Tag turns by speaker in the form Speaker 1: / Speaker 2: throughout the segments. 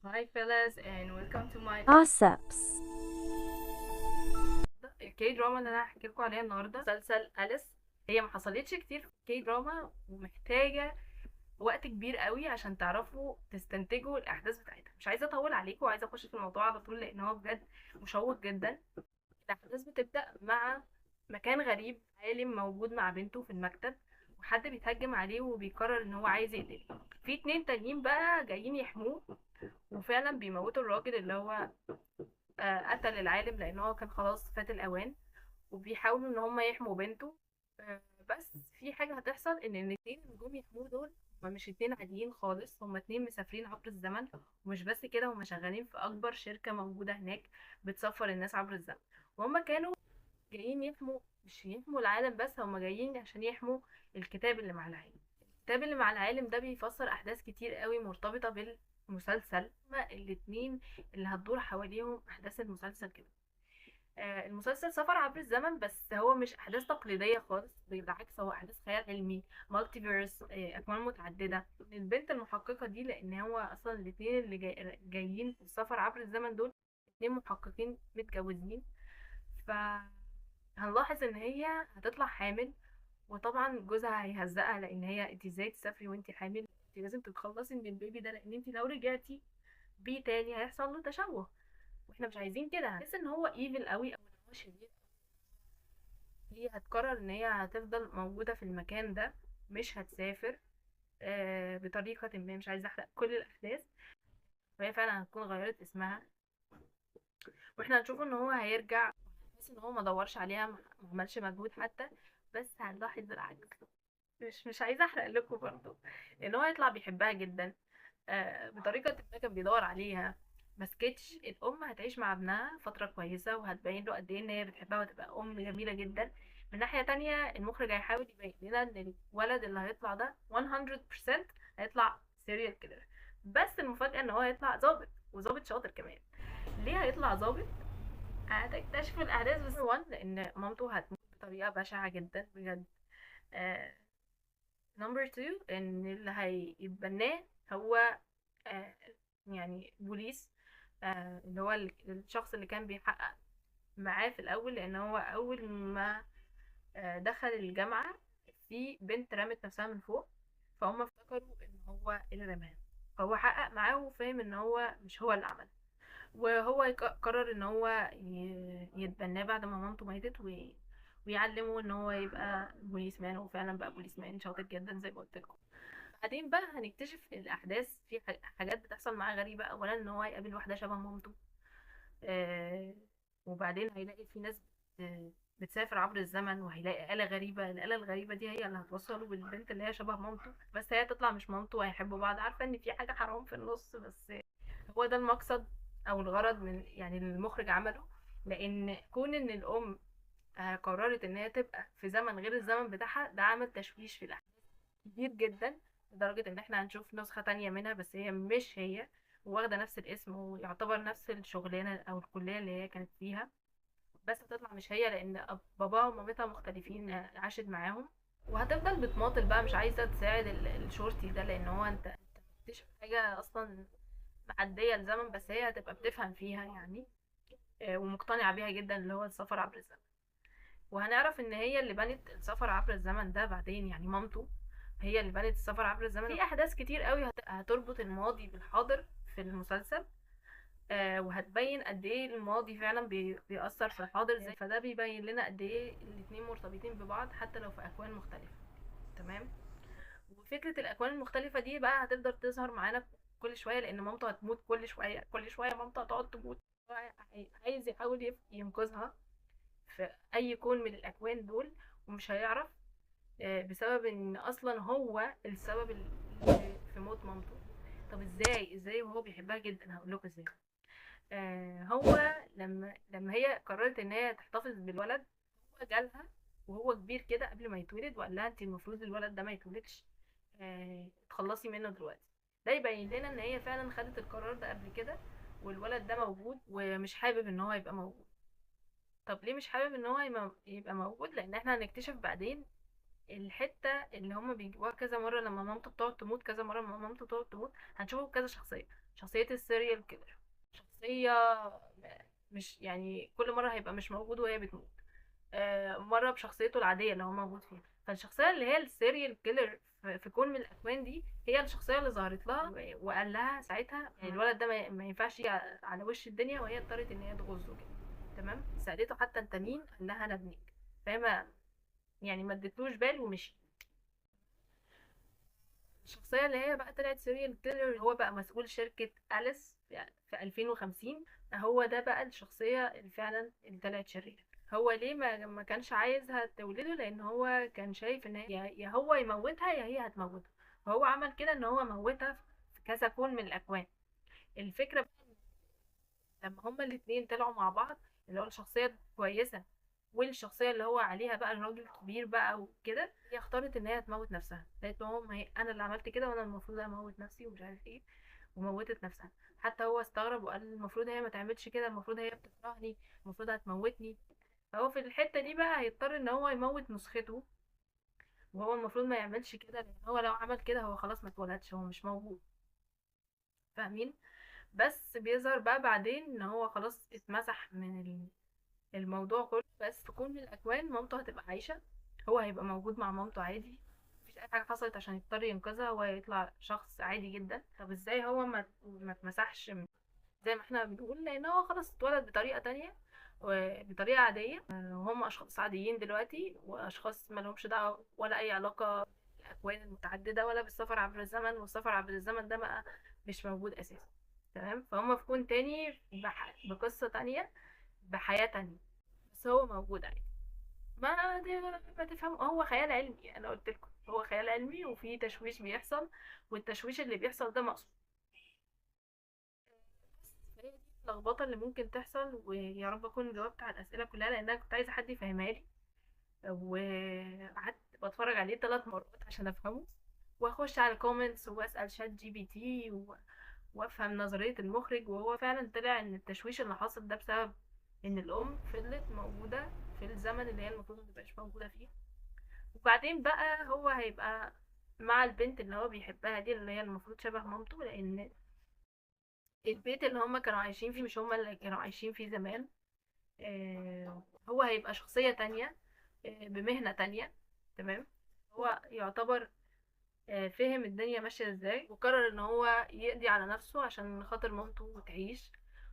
Speaker 1: Hi fellas and welcome to my
Speaker 2: gossips.
Speaker 1: الكي دراما اللي انا هحكي لكم عليها النهارده مسلسل أليس. هي ما حصلتش كتير في الكي دراما ومحتاجه وقت كبير قوي عشان تعرفوا تستنتجوا الاحداث بتاعتها. مش عايزه اطول عليكم وعايزه اخش في الموضوع على طول لان هو بجد مشوق جدا. الاحداث بتبدا مع مكان غريب، عالم موجود مع بنته في المكتب وحد بيتهجم عليه وبيقرر ان هو عايز يقتله. في اتنين تانيين بقى جايين يحموه وفعلا بيموتوا الراجل اللي هو قتل العالم لان هو كان خلاص فات الاوان، وبيحاولوا ان هم يحموا بنته. بس في حاجه هتحصل ان الاتنين اللي جم يحموه دول هما مش اتنين عاديين خالص، هما اتنين مسافرين عبر الزمن. ومش بس كده، هما شغالين في اكبر شركه موجوده هناك بتسفر الناس عبر الزمن. وهما كانوا جايين يحموا، مش يحموا العالم بس، هما جايين عشان يحموا الكتاب اللي مع العالم. الكتاب اللي مع العالم ده بيفسر احداث كتير قوي مرتبطه بالمسلسل. هما الاتنين اللي هتدور حواليهم احداث المسلسل كده. المسلسل سفر عبر الزمن، بس هو مش احداث تقليديه خالص، بالعكس هو احداث خيال علمي، مالتيفيرس، اكوان متعدده. البنت المحققه دي، لان هو اصلا الاثنين اللي جايين في السفر عبر الزمن دول اتنين محققين متجوزين. فهنلاحظ ان هي هتطلع حامل، وطبعا جوزها هيهزقها لان هي انت ازاي تسافري وانت حامل، انت لازم تتخلصي من البيبي ده لان انت لو رجعتي بيه تاني هيحصل له تشوه، واحنا مش عايزين كده. هنحس ان هو ايفل قوي او ان هو شرير. هي هتقرر ان هي هتفضل موجودة في المكان ده، مش هتسافر بطريقة ما. مش عايزة احرق كل الاحداث. وهي فعلا هتكون غيرت اسمها، واحنا هنشوف ان هو هيرجع. بس ان هو ما دورش عليها، ما عملش مجهود حتى. بس هنلاحظ العكس. مش عايزة احرق لكم برضه ان هو هيطلع بيحبها جدا بطريقة ما. كان بيدور عليها. ما سكتش. الأم هتعيش مع ابنها فترة كويسة وهتبين له قد ايه ان هي بتحبها وتبقى أم جميلة جدا. من ناحية تانية المخرج هيحاول يبين لنا ان الولد اللي هيطلع ده 100% هيطلع سيريال كيلر. بس المفاجأة ان هو هيطلع ظابط، وظابط شاطر كمان. ليه هيطلع ظابط؟ هتكتشفوا الأحداث. بس 1 لأن مامته هتموت بطريقة بشعة جدا بجد. نمبر 2 ان اللي هيتبناه هو آه، يعني بوليس، اللي هو الشخص اللي كان بيحقق معاه في الاول، لان هو اول ما دخل الجامعة في بنت رمت نفسها من فوق، فهم افتكروا ان هو اللي رماها. فهو حقق معاه وفهم ان هو مش هو اللي عمل. وهو قرر ان هو يتبناه بعد ما مامته ماتت ويعلمه ان هو يبقى بوليس مان. وفعلا بقى بوليس مان شاطر جدا زي ما قلت لكم. بعدين بقى هنكتشف الاحداث في حاجات بتحصل معاه غريبه. اولا ان هو هيقابل واحده شبه مامته، آه وبعدين هيلاقي في ناس بتسافر عبر الزمن، وهيلاقي آلة غريبة. الآلة الغريبة دي هي اللي هتوصله بالبنت اللي هي شبه مامته، بس هي تطلع مش مامته وهيحبوا بعض. عارفة ان في حاجة حرام في النص، بس هو ده المقصد او الغرض من يعني اللي المخرج عمله. لان كون ان الام قررت ان هي تبقى في زمن غير الزمن بتاعها، ده عمل تشويش في الاحداث كبير جدا، لدرجة ان احنا هنشوف نسخة تانية منها بس هي مش هي، واخدة نفس الاسم ويعتبر نفس الشغلانة او الكلية اللي هي كانت فيها. بس هتطلع مش هي لان باباها ومامتها مختلفين، عاشت معاهم. وهتفضل بتماطل بقى، مش عايزة تساعد الشرطي ده لان هو انت بتكتشف حاجة اصلا معدية الزمن، بس هي هتبقى بتفهم فيها يعني. ومقتنعة بيها جدا، اللي هو السفر عبر الزمن. وهنعرف ان هي اللي بنت السفر عبر الزمن ده بعدين، يعني مامته هي اللي بنت السفر عبر الزمن. في احداث كتير قوي هتربط الماضي بالحاضر في المسلسل. وهتبين قد ايه الماضي فعلا بيأثر في الحاضر زي. فده بيبين لنا قد ايه الاتنين مرتبطين ببعض حتى لو في اكوان مختلفة. تمام. وفكرة الاكوان المختلفة دي بقى هتفضل تظهر معانا كل شوية، لان مامته هتموت كل شوية كل شوية، مامته هتقعد تموت. هو عايز يحاول ينقذها في اي كون من الاكوان دول، ومش هيعرف بسبب ان اصلا هو السبب اللي في موت مامته. طب ازاي وهو بيحبها جدا؟ هقول لكم ازاي. هو لما هي قررت ان هي تحتفظ بالولد، هو جالها وهو كبير كده قبل ما يتولد وقال لها انت المفروض الولد ده ما يتولدش، تخلصي منه دلوقتي. ده يبين لنا ان هي فعلا خدت القرار ده قبل كده، والولد ده موجود ومش حابب ان هو يبقى موجود. طب ليه مش حابب ان هو يبقى موجود؟ لان احنا هنكتشف بعدين الحتة اللي هما بيجيبوها كذا مرة لما مامته بتقعد تموت، كذا مرة لما مامته بتقعد تموت هنشوفه بكذا شخصية. شخصية السيريال كيلر شخصية مش يعني كل مرة هيبقى مش موجود وهي بتموت. مرة بشخصيته العادية اللي هو موجود فيها. فالشخصية اللي هي السيريال كيلر في كون من الأكوان دي هي الشخصية اللي ظهرت لها وقال لها ساعتها يعني الولد ده ما ينفعش يجي على وش الدنيا، وهي اضطرت ان هي تغزه كده. تمام. سألته حتى انت مين؟ قال لها انا ابنك. فاهمة؟ يعني ما ادتلوش بال ومشي. الشخصية اللي هي بقى طلعت سيريال كيلر هو بقى مسؤول شركة أليس يعني في 2050. هو ده بقى الشخصية اللي فعلا اللي طلعت شريرة. هو ليه ما كانش عايزها تولده؟ لأن هو كان شايف ان هي يا هو يموتها يا هي هتموته. فهو عمل كده ان هو موتها في كذا كون من الأكوان. الفكرة بقى لما هما الاتنين طلعوا مع بعض، اللي هو الشخصية كويسة والشخصية اللي هو عليها بقى الراجل الكبير بقى وكده، هي اختارت ان هي تموت نفسها. قالت له ما هي انا اللي عملت كده وانا المفروض اموت نفسي ومش عارف ايه. وموتت نفسها. حتى هو استغرب وقال المفروض هي ما تعملش كده، المفروض هي بتكرهني، المفروض هتموتني. فهو في الحتة دي بقى هيضطر ان هو يموت نسخته. وهو المفروض ما يعملش كده، لان هو لو عمل كده هو خلاص ما اتولدش، هو مش موجود. فاهمين؟ بس بيظهر بقى بعدين ان هو خلاص اتمسح من الموضوع كله. بس في كون من الأكوان مامته هتبقى عايشة. هو هيبقى موجود مع مامته عادي. مفيش أي حاجة حصلت عشان يضطر ينقذها، هو هيطلع شخص عادي جدا. طب ازاي هو ما اتمسحش زي ما احنا بنقول؟ لأن هو خلاص اتولد بطريقة تانية وبطريقة عادية. وهم أشخاص عاديين دلوقتي، وأشخاص مالهمش دعوة ولا أي علاقة بالأكوان المتعددة ولا بالسفر عبر الزمن. والسفر عبر الزمن ده بقى مش موجود أساسا. تمام. فهم في كون تاني بقصة تانية بحياة تانية. بس هو موجود عادي. ما تفهم، هو خيال علمي. انا قلت لكم هو خيال علمي وفي تشويش بيحصل. والتشويش اللي بيحصل ده مقصود. بس فهي دي اللخبطه اللي ممكن تحصل. ويا رب اكون جاوبت على الاسئله كلها، لان انا كنت عايزه حد يفهمها لي. وقعدت بتفرج عليه 3 مرات عشان افهمه. واخش على كومنتس واسال شات جي بي تي وافهم نظريه المخرج. وهو فعلا طلع ان التشويش اللي حاصل ده بسبب ان الام فضلت موجوده في الزمن اللي هي المفروض متبقاش موجوده فيه. وبعدين بقى هو هيبقى مع البنت اللي هو بيحبها دي، اللي هي المفروض شبه مامته. لان البيت اللي هما كانوا عايشين فيه مش هما اللي كانوا عايشين فيه زمان. هو هيبقى شخصية تانية. بمهنة تانية. تمام. هو يعتبر فهم الدنيا ماشية ازاي، وقرر ان هو يقضي على نفسه عشان خاطر مامته تعيش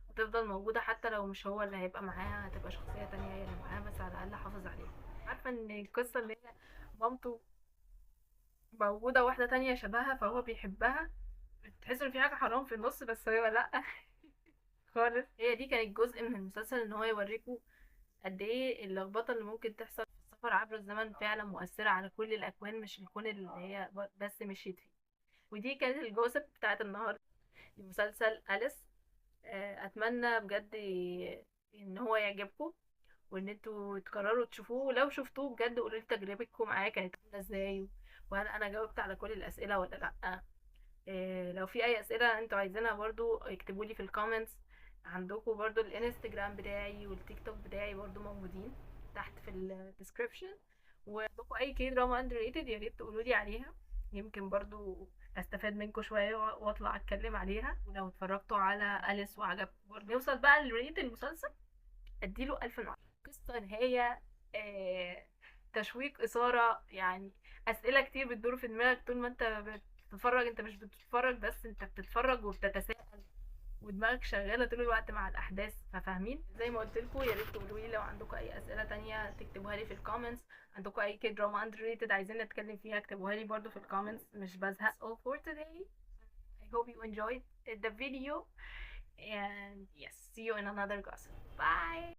Speaker 1: وتفضل موجودة. حتى لو مش هو اللي هيبقى معاها، هتبقى شخصية تانية هي اللي معاها، بس على الأقل حافظ عليها. عارفة ان القصة اللي هي مامته موجودة واحدة تانية شبهها فهو بيحبها. تحس ان في حاجة حرام في النص، بس هو لأ. خالص. هي دي كانت جزء من المسلسل، ان هو يوريكوا قد ايه اللخبطة اللي ممكن تحصل في السفر عبر الزمن فعلا مؤثرة على كل الأكوان، مش الكون اللي هي بس مشيت فيه. ودي كانت الجوسب بتاعت النهاردة لمسلسل أليس. أتمنى بجد ان هو يعجبكم، وان انتوا تقرروا تشوفوه. ولو شفتوه بجد قولوا لي تجربتكم معاه كانت عاملة ازاي، وهل انا جاوبت على كل الأسئلة ولا لأ. لو في اي اسئله انتوا عايزينها برضو اكتبوا لي في الكومنتس. عندكم برضو الانستجرام بتاعي والتيك توك بتاعي برضو موجودين تحت في الديسكريبشن. وعندكم اي كي دراما اندر ريتد يا ريت تقولوا لي عليها. يمكن برضو استفاد منكم شويه واطلع اتكلم عليها. ولو اتفرجتوا على أليس وعجبكم برضو نوصل بقى لريت المسلسل اديله 1000 من 10. قصه نهايه آه، تشويق اثاره يعني. اسئله كتير بتدور في دماغك طول ما انت بتتفرج. انت مش بتتفرج بس، انت بتتفرج وبتتساءل ودماغك شغاله طول الوقت مع الاحداث. ففاهمين؟ زي ما قلت لكم يا ريت تقولوا لي لو عندكم اي اسئله تانية تكتبوها لي في الكومنتس. عندكم اي كي دراما اندر ريتد عايزين نتكلم فيها اكتبوها لي برضو في الكومنتس. مش بزهق. All for today. I hope you enjoyed the video, and yes, see you in another gossip. Bye.